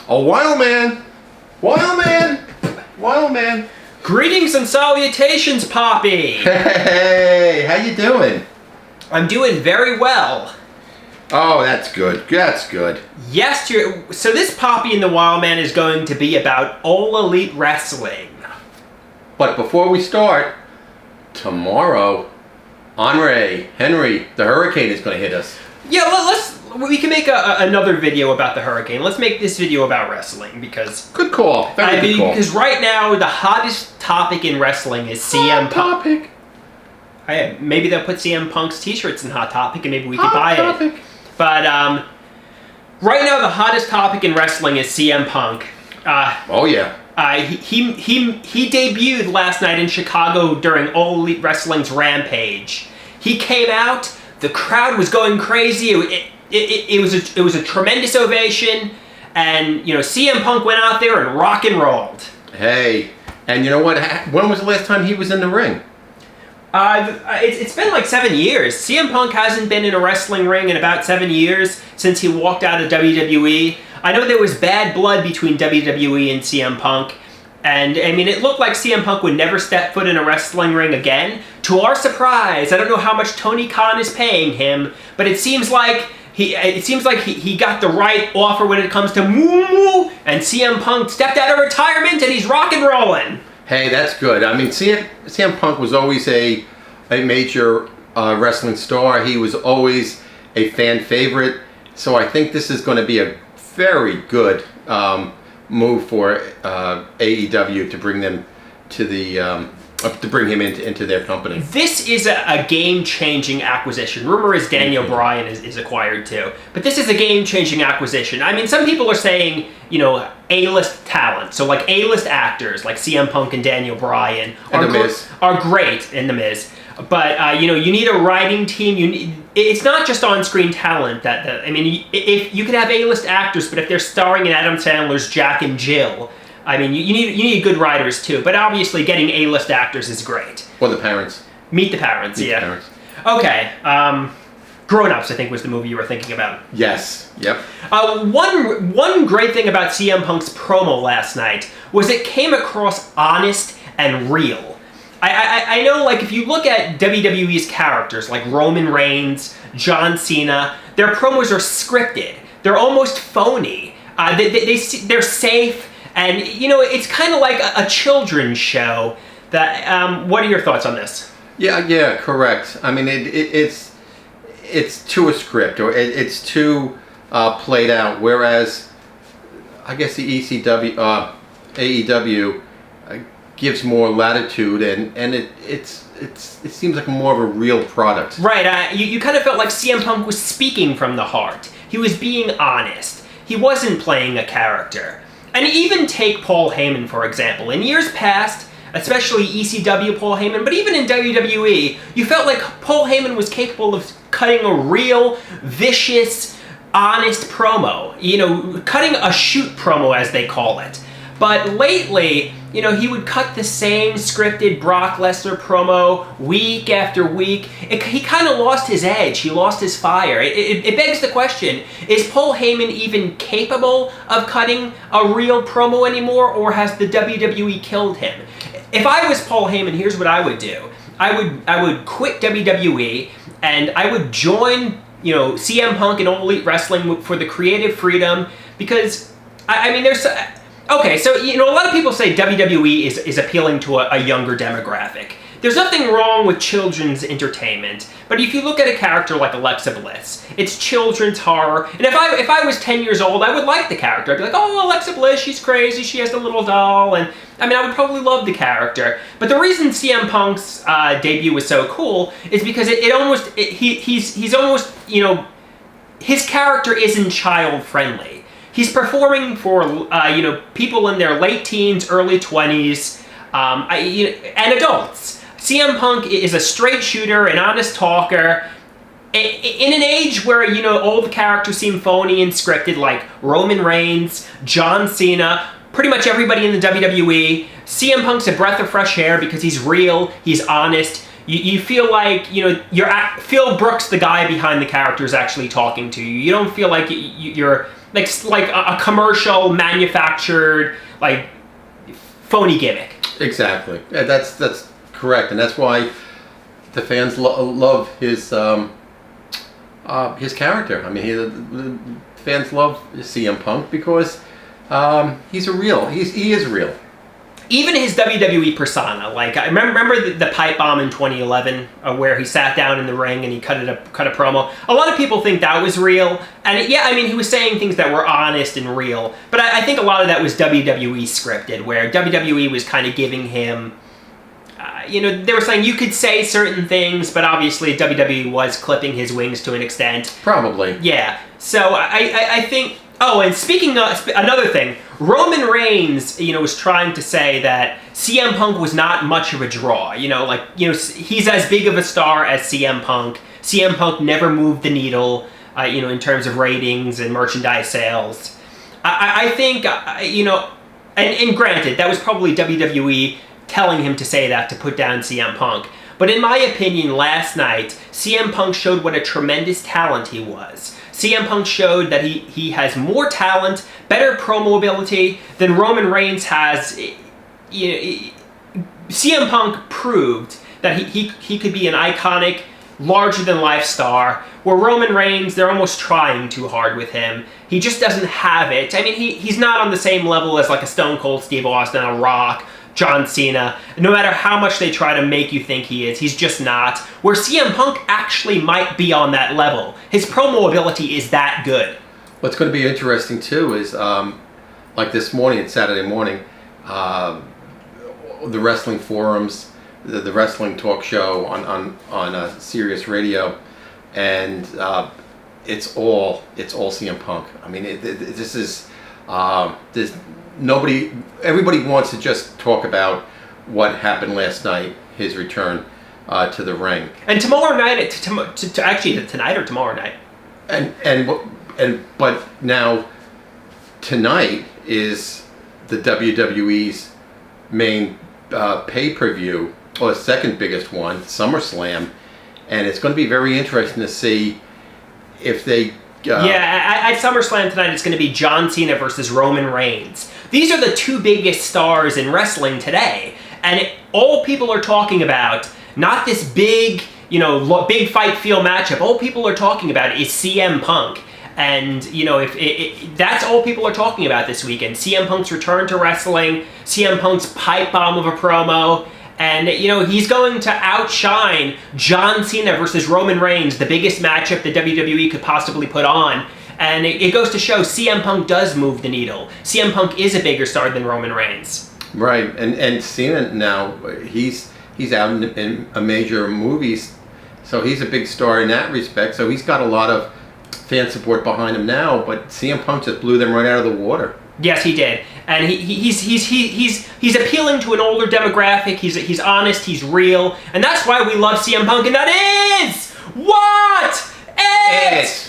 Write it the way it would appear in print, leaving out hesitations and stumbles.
A Wildman! Wildman! Wildman! Greetings and salutations, Papi! Hey, how you doing? I'm doing very well. Oh, that's good. That's good. Yes, so this Papi and the Wildman is going to be about All Elite Wrestling. But before we start, tomorrow, Henry, the hurricane is going to hit us. Yeah, we can make another video about the hurricane. Let's make this video about wrestling because... Good call. Very good call. Because right now, the hottest topic in wrestling is CM Punk. Topic. Maybe they'll put CM Punk's t-shirts in Hot Topic and maybe we could buy it. But right now, the hottest topic in wrestling is CM Punk. Oh, yeah. He debuted last night in Chicago during All Elite Wrestling's Rampage. He came out, the crowd was going crazy. It was a tremendous ovation, and CM Punk went out there and rock and rolled. Hey, and you know what? When was the last time he was in the ring? It's been like 7 years. CM Punk hasn't been in a wrestling ring in about 7 years since he walked out of WWE. I know there was bad blood between WWE and CM Punk, and I mean it looked like CM Punk would never step foot in a wrestling ring again. To our surprise, I don't know how much Tony Khan is paying him, but it seems like he got the right offer when it comes to moo, and CM Punk stepped out of retirement and he's rock and rolling. Hey, that's good. I mean, CM Punk was always a major wrestling star. He was always a fan favorite. So I think this is going to be a very good move for AEW to bring them to the to bring him into their company. This is a game-changing acquisition. Rumor is Daniel Bryan is acquired too, but this is a game-changing acquisition. I mean, some people are saying A-list talent, so like A-list actors like CM Punk and Daniel Bryan are great in The Miz. But you need a writing team. It's not just on-screen talent. If you could have A-list actors, but if they're starring in Adam Sandler's Jack and Jill, I mean, you need good writers too. But obviously, getting A-list actors is great. Or The Parents. Meet the Parents. Meet the Parents. Okay. Grown Ups, I think, was the movie you were thinking about. Yes. Yep. One great thing about CM Punk's promo last night was it came across honest and real. I know, like, if you look at WWE's characters, like Roman Reigns, John Cena, their promos are scripted. They're almost phony. They're safe, and, it's kind of like a children's show. What are your thoughts on this? Yeah, correct. I mean, it's too a script, or it's too played out, whereas I guess the AEW gives more latitude, and it seems like more of a real product. Right. You kind of felt like CM Punk was speaking from the heart. He was being honest. He wasn't playing a character. And even take Paul Heyman, for example. In years past, especially ECW Paul Heyman, but even in WWE, you felt like Paul Heyman was capable of cutting a real, vicious, honest promo. Cutting a shoot promo, as they call it. But lately, he would cut the same scripted Brock Lesnar promo week after week. He kind of lost his edge. He lost his fire. It begs the question, is Paul Heyman even capable of cutting a real promo anymore, or has the WWE killed him? If I was Paul Heyman, here's what I would do. I would quit WWE, and I would join, CM Punk and All Elite Wrestling for the creative freedom, because, I mean, there's... Okay, so, a lot of people say WWE is appealing to a younger demographic. There's nothing wrong with children's entertainment, but if you look at a character like Alexa Bliss, it's children's horror, and if I was 10 years old, I would like the character. I'd be like, oh, Alexa Bliss, she's crazy, she has the little doll, and, I would probably love the character. But the reason CM Punk's debut was so cool is because he's almost, his character isn't child-friendly. He's performing for, people in their late teens, early 20s, and adults. CM Punk is a straight shooter, an honest talker. In an age where, all the characters seem phony and scripted, like Roman Reigns, John Cena, pretty much everybody in the WWE, CM Punk's a breath of fresh air because he's real, he's honest. You feel like, you know, Phil Brooks, the guy behind the character, is actually talking to you. You don't feel like you're like a commercial, manufactured, like, phony gimmick. Exactly. Yeah, that's correct, and that's why the fans love his character. I mean, the fans love CM Punk because he is real. Even his WWE persona, like I remember the pipe bomb in 2011, where he sat down in the ring and he cut a promo. A lot of people think that was real, and yeah, I mean, he was saying things that were honest and real, but I think a lot of that was WWE scripted, where WWE was kind of giving him, you know, they were saying you could say certain things, but obviously WWE was clipping his wings to an extent. Probably. Yeah. So I think. Oh, and speaking of another thing, Roman Reigns, you know, was trying to say that CM Punk was not much of a draw. You know, like, you know, he's as big of a star as CM Punk. CM Punk never moved the needle, you know, in terms of ratings and merchandise sales. I think, you know, and granted, that was probably WWE telling him to say that to put down CM Punk. But in my opinion, last night, CM Punk showed what a tremendous talent he was. CM Punk showed that he has more talent, better promo ability than Roman Reigns has. You know, CM Punk proved that he could be an iconic, larger-than-life star, where Roman Reigns, they're almost trying too hard with him. He just doesn't have it. I mean, he's not on the same level as like a Stone Cold Steve Austin, a Rock, John Cena. No matter how much they try to make you think he is, he's just not. Where CM Punk actually might be on that level. His promo ability is that good. What's going to be interesting too is, like this morning, it's Saturday morning, the wrestling forums, the wrestling talk show on Sirius Radio, and it's all CM Punk. I mean, this is everybody wants to just talk about what happened last night, his return to the ring. And tomorrow night, actually tonight or tomorrow night. But now tonight is the WWE's main pay-per-view, or the second biggest one, SummerSlam, and it's going to be very interesting to see if they. At SummerSlam tonight, it's going to be John Cena versus Roman Reigns. These are the two biggest stars in wrestling today, and all people are talking about, not this big, you know, big fight feel matchup. All people are talking about is CM Punk, and you know, if that's all people are talking about this weekend, CM Punk's return to wrestling, CM Punk's pipe bomb of a promo. And, you know, he's going to outshine John Cena versus Roman Reigns, the biggest matchup that WWE could possibly put on. And it goes to show CM Punk does move the needle. CM Punk is a bigger star than Roman Reigns. Right, and Cena now, he's out in major movies, so he's a big star in that respect. So he's got a lot of fan support behind him now, but CM Punk just blew them right out of the water. Yes, he did, and he's appealing to an older demographic. He's honest, he's real, and that's why we love CM Punk. And that is what it is.